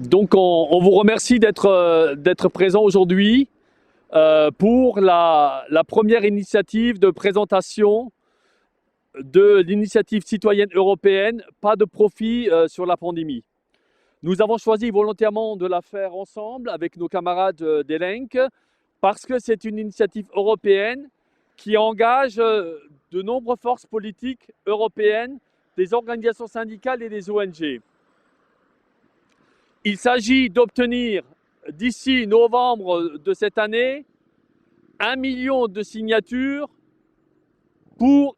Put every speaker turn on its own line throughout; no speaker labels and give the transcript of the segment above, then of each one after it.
Donc on vous remercie d'être présent aujourd'hui pour la première initiative de présentation de l'initiative citoyenne européenne, pas de profit sur la pandémie. Nous avons choisi volontairement de la faire ensemble avec nos camarades d'Elenc parce que c'est une initiative européenne qui engage de nombreuses forces politiques européennes, des organisations syndicales et des ONG. Il s'agit d'obtenir d'ici novembre de cette année 1 million de signatures pour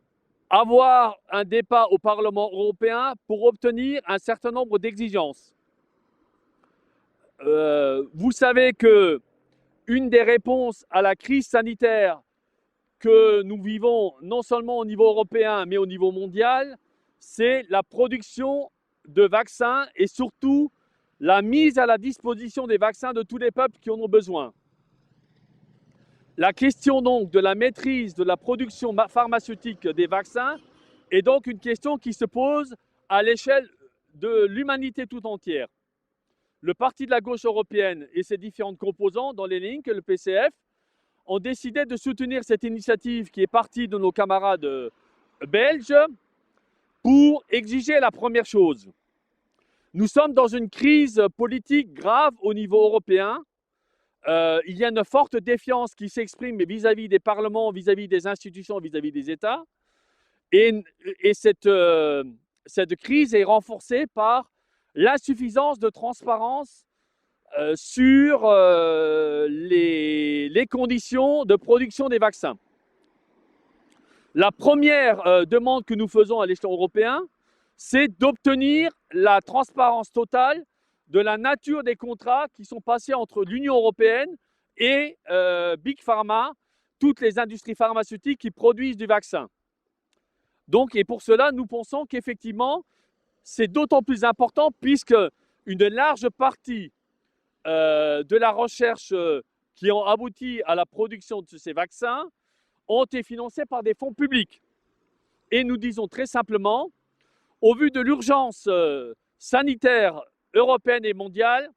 avoir un débat au Parlement européen pour obtenir un certain nombre d'exigences. Vous savez que une des réponses à la crise sanitaire que nous vivons non seulement au niveau européen mais au niveau mondial, c'est la production de vaccins et surtout la mise à la disposition des vaccins de tous les peuples qui en ont besoin. La question donc de la maîtrise de la production pharmaceutique des vaccins est donc une question qui se pose à l'échelle de l'humanité tout entière. Le Parti de la gauche européenne et ses différentes composantes, dans les lignes, le PCF, ont décidé de soutenir cette initiative qui est partie de nos camarades belges pour exiger la première chose. Nous sommes dans une crise politique grave au niveau européen. Il y a une forte défiance qui s'exprime vis-à-vis des parlements, vis-à-vis des institutions, vis-à-vis des États. Et cette crise est renforcée par l'insuffisance de transparence sur les conditions de production des vaccins. La première demande que nous faisons à l'échelon européen, c'est d'obtenir la transparence totale de la nature des contrats qui sont passés entre l'Union européenne et Big Pharma, toutes les industries pharmaceutiques qui produisent du vaccin. Donc, et pour cela, nous pensons qu'effectivement, c'est d'autant plus important puisque une large partie de la recherche qui ont abouti à la production de ces vaccins ont été financés par des fonds publics. Et nous disons très simplement, au vu de l'urgence sanitaire européenne et mondiale,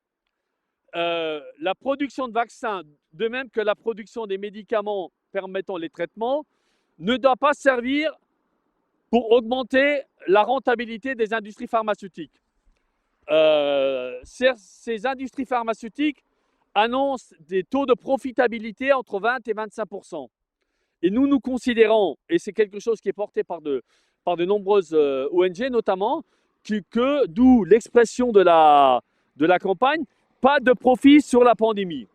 la production de vaccins, de même que la production des médicaments permettant les traitements, ne doit pas servir pour augmenter la rentabilité des industries pharmaceutiques. Ces industries pharmaceutiques annoncent des taux de profitabilité entre 20 et 25%. Et nous considérons, et c'est quelque chose qui est porté par de nombreuses ONG notamment, d'où l'expression de la campagne, pas de profit sur la pandémie.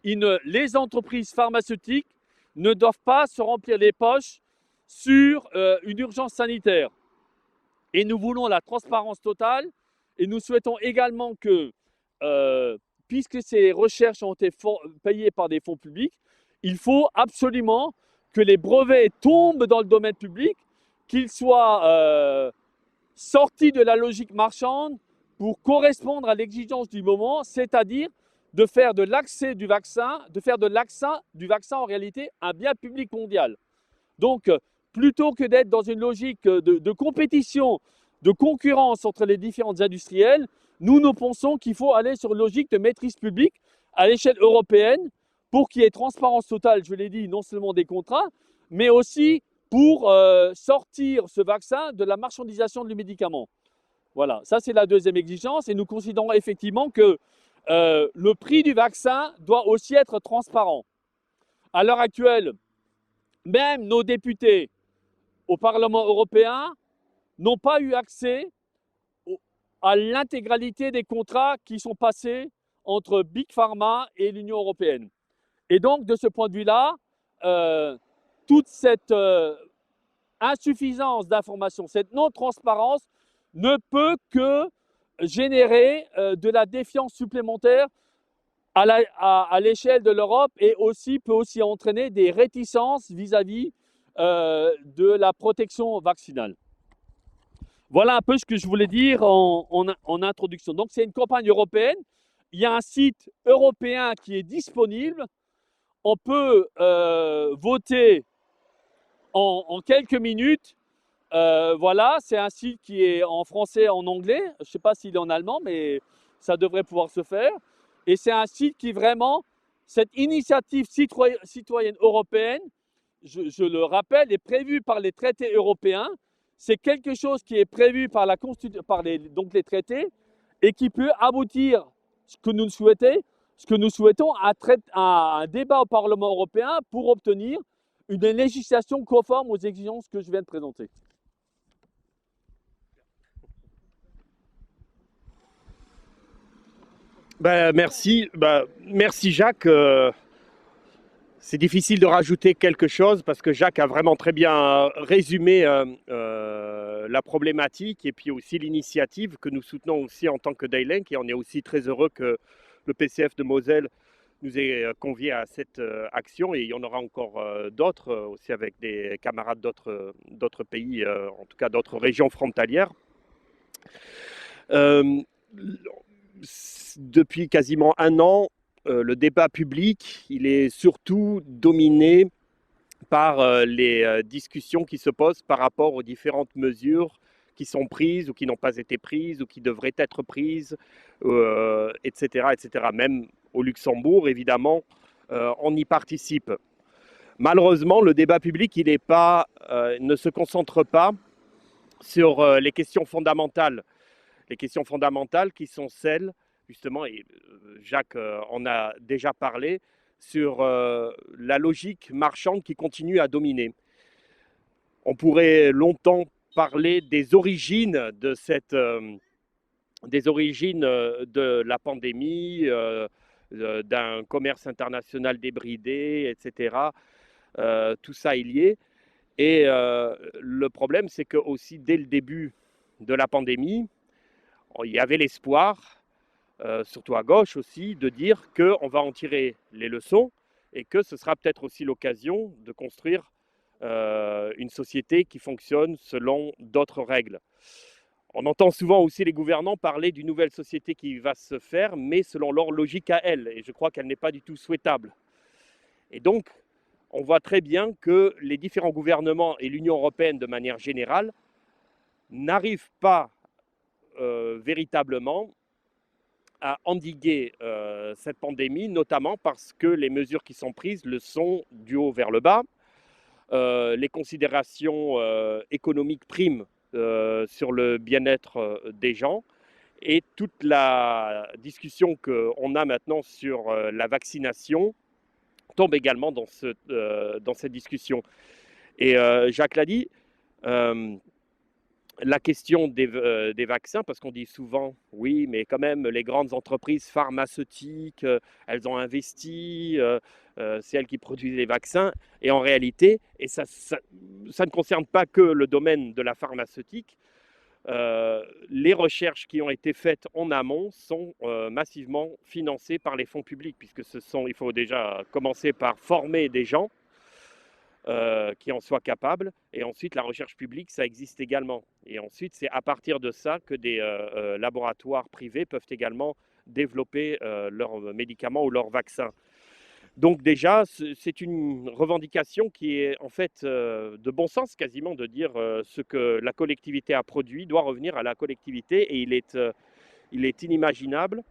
Les entreprises pharmaceutiques ne doivent pas se remplir les poches sur une urgence sanitaire. Et nous voulons la transparence totale et nous souhaitons également que, puisque ces recherches ont été payées par des fonds publics, il faut absolument que les brevets tombent dans le domaine public, qu'ils soient sortis de la logique marchande pour correspondre à l'exigence du moment, c'est-à-dire de faire de l'accès du vaccin, en réalité un bien public mondial. Donc, plutôt que d'être dans une logique de compétition, de concurrence entre les différentes industriels, nous pensons qu'il faut aller sur une logique de maîtrise publique à l'échelle européenne pour qu'il y ait transparence totale, je l'ai dit, non seulement des contrats, mais aussi pour sortir ce vaccin de la marchandisation du médicament. Voilà, ça c'est la deuxième exigence et nous considérons effectivement que le prix du vaccin doit aussi être transparent. À l'heure actuelle, même nos députés au Parlement européen n'ont pas eu accès à l'intégralité des contrats qui sont passés entre Big Pharma et l'Union européenne. Et donc, de ce point de vue-là, toute cette insuffisance d'information, cette non-transparence ne peut que générer de la défiance supplémentaire à l'échelle de l'Europe et peut aussi entraîner des réticences vis-à-vis de la protection vaccinale. Voilà un peu ce que je voulais dire en introduction. Donc c'est une campagne européenne, il y a un site européen qui est disponible, on peut voter en quelques minutes. Voilà, c'est un site qui est en français et en anglais, je ne sais pas s'il est en allemand, mais ça devrait pouvoir se faire. Et c'est un site qui vraiment, cette initiative citoyenne européenne, je le rappelle, est prévue par les traités européens. C'est quelque chose qui est prévu par donc les traités et qui peut aboutir, ce que nous souhaitons, à un débat au Parlement européen pour obtenir une législation conforme aux exigences que je viens de présenter.
Merci, merci Jacques. C'est difficile de rajouter quelque chose parce que Jacques a vraiment très bien résumé la problématique et puis aussi l'initiative que nous soutenons aussi en tant que Daylink, et on est aussi très heureux que le PCF de Moselle nous ait conviés à cette action, et il y en aura encore d'autres aussi avec des camarades d'autres pays, en tout cas d'autres régions frontalières. Depuis quasiment un an, le débat public, il est surtout dominé par les discussions qui se posent par rapport aux différentes mesures qui sont prises ou qui n'ont pas été prises ou qui devraient être prises, etc., etc. Même au Luxembourg, évidemment, on y participe. Malheureusement, le débat public, il ne se concentre pas sur les questions fondamentales. Les questions fondamentales qui sont celles, justement, et Jacques en a déjà parlé, sur la logique marchande qui continue à dominer. On pourrait longtemps parler des origines de la pandémie, d'un commerce international débridé, etc. Tout ça est lié. Et le problème, c'est que aussi dès le début de la pandémie, il y avait l'espoir, surtout à gauche aussi, de dire qu'on va en tirer les leçons et que ce sera peut-être aussi l'occasion de construire une société qui fonctionne selon d'autres règles. On entend souvent aussi les gouvernants parler d'une nouvelle société qui va se faire, mais selon leur logique à elles, et je crois qu'elle n'est pas du tout souhaitable. Et donc, on voit très bien que les différents gouvernements et l'Union européenne de manière générale n'arrivent pas véritablement à endiguer cette pandémie, notamment parce que les mesures qui sont prises le sont du haut vers le bas. Les considérations économiques priment sur le bien-être des gens, et toute la discussion qu'on a maintenant sur la vaccination tombe également dans cette discussion. Et Jacques l'a dit, la question des vaccins, parce qu'on dit souvent, oui, mais quand même, les grandes entreprises pharmaceutiques, elles ont investi, c'est elles qui produisent les vaccins. Et en réalité, et ça ne concerne pas que le domaine de la pharmaceutique, les recherches qui ont été faites en amont sont massivement financées par les fonds publics, puisque il faut déjà commencer par former des gens qui en soient capables. Et ensuite, la recherche publique, ça existe également. Et ensuite, c'est à partir de ça que des laboratoires privés peuvent également développer leurs médicaments ou leurs vaccins. Donc déjà, c'est une revendication qui est en fait de bon sens quasiment, de dire ce que la collectivité a produit doit revenir à la collectivité, et il est inimaginable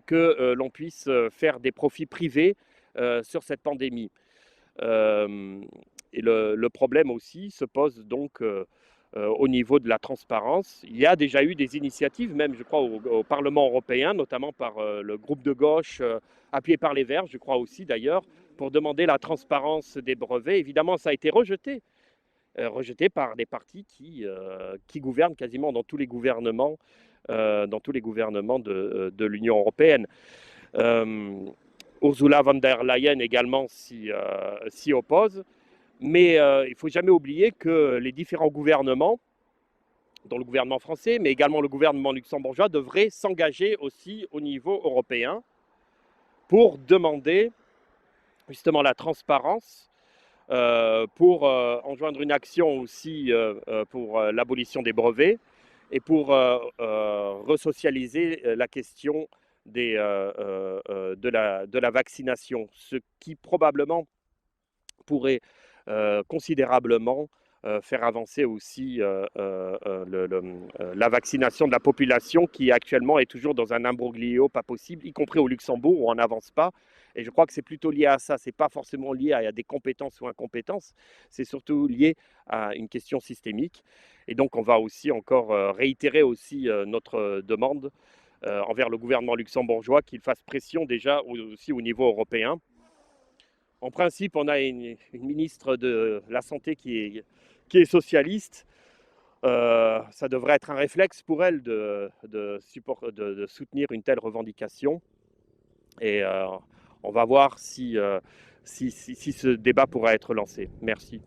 que l'on puisse faire des profits privés sur cette pandémie. Et le problème aussi se pose donc au niveau de la transparence. Il y a déjà eu des initiatives, même je crois au Parlement européen, notamment par le groupe de gauche appuyé par les Verts, je crois aussi d'ailleurs, pour demander la transparence des brevets. Évidemment, ça a été rejeté par des partis qui gouvernent quasiment dans tous les gouvernements, de l'Union européenne. Ursula von der Leyen également s'y oppose. Mais il ne faut jamais oublier que les différents gouvernements, dont le gouvernement français, mais également le gouvernement luxembourgeois, devraient s'engager aussi au niveau européen pour demander justement la transparence, pour enjoindre une action aussi pour l'abolition des brevets, et pour resocialiser la question de la vaccination, ce qui probablement pourrait considérablement faire avancer aussi la vaccination de la population qui actuellement est toujours dans un imbroglio pas possible, y compris au Luxembourg où on n'avance pas. Et je crois que c'est plutôt lié à ça, c'est pas forcément lié à des compétences ou incompétences, c'est surtout lié à une question systémique. Et donc on va aussi encore réitérer aussi notre demande envers le gouvernement luxembourgeois qu'il fasse pression déjà aussi au niveau européen. En principe, on a une ministre de la Santé qui est socialiste. Ça devrait être un réflexe pour elle de soutenir une telle revendication. Et on va voir si ce débat pourra être lancé. Merci.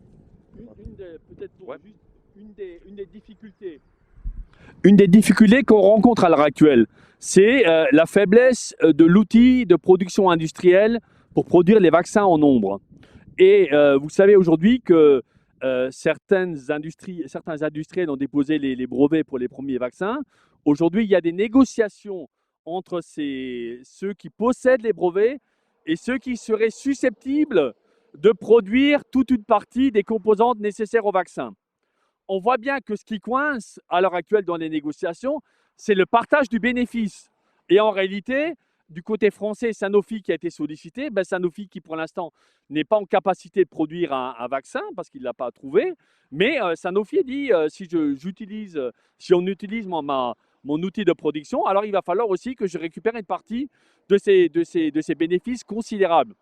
Une des difficultés qu'on rencontre à l'heure actuelle, c'est la faiblesse de l'outil de production industrielle pour produire les vaccins en nombre. Et vous savez aujourd'hui que certains industriels ont déposé les brevets pour les premiers vaccins. Aujourd'hui, il y a des négociations entre ceux qui possèdent les brevets et ceux qui seraient susceptibles de produire toute une partie des composantes nécessaires au vaccin. On voit bien que ce qui coince à l'heure actuelle dans les négociations, c'est le partage du bénéfice. Et en réalité, du côté français, Sanofi qui a été sollicité, Sanofi qui pour l'instant n'est pas en capacité de produire un vaccin parce qu'il ne l'a pas trouvé, mais Sanofi dit si on utilise mon outil de production, alors il va falloir aussi que je récupère une partie de ces bénéfices considérables.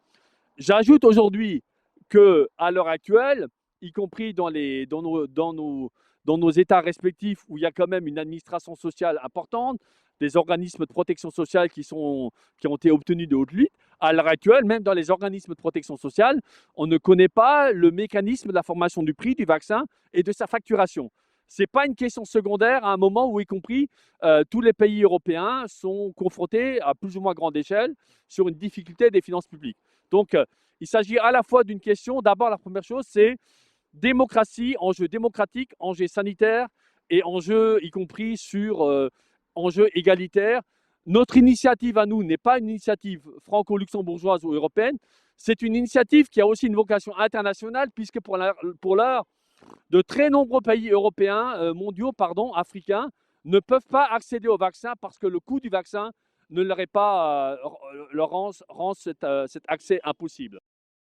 J'ajoute aujourd'hui qu'à l'heure actuelle, y compris dans nos États respectifs où il y a quand même une administration sociale importante, des organismes de protection sociale qui ont été obtenus de haute lutte. À l'heure actuelle, même dans les organismes de protection sociale, on ne connaît pas le mécanisme de la formation du prix du vaccin et de sa facturation. Ce n'est pas une question secondaire à un moment où, y compris, tous les pays européens sont confrontés à plus ou moins grande échelle sur une difficulté des finances publiques. Donc, il s'agit à la fois d'une question, d'abord la première chose, c'est démocratie, enjeu démocratique, enjeu sanitaire et enjeu y compris sur enjeu égalitaire. Notre initiative à nous n'est pas une initiative franco-luxembourgeoise ou européenne, c'est une initiative qui a aussi une vocation internationale puisque pour l'heure, de très nombreux pays européens, mondiaux, africains, ne peuvent pas accéder au vaccin parce que le coût du vaccin ne leur rend cet accès impossible.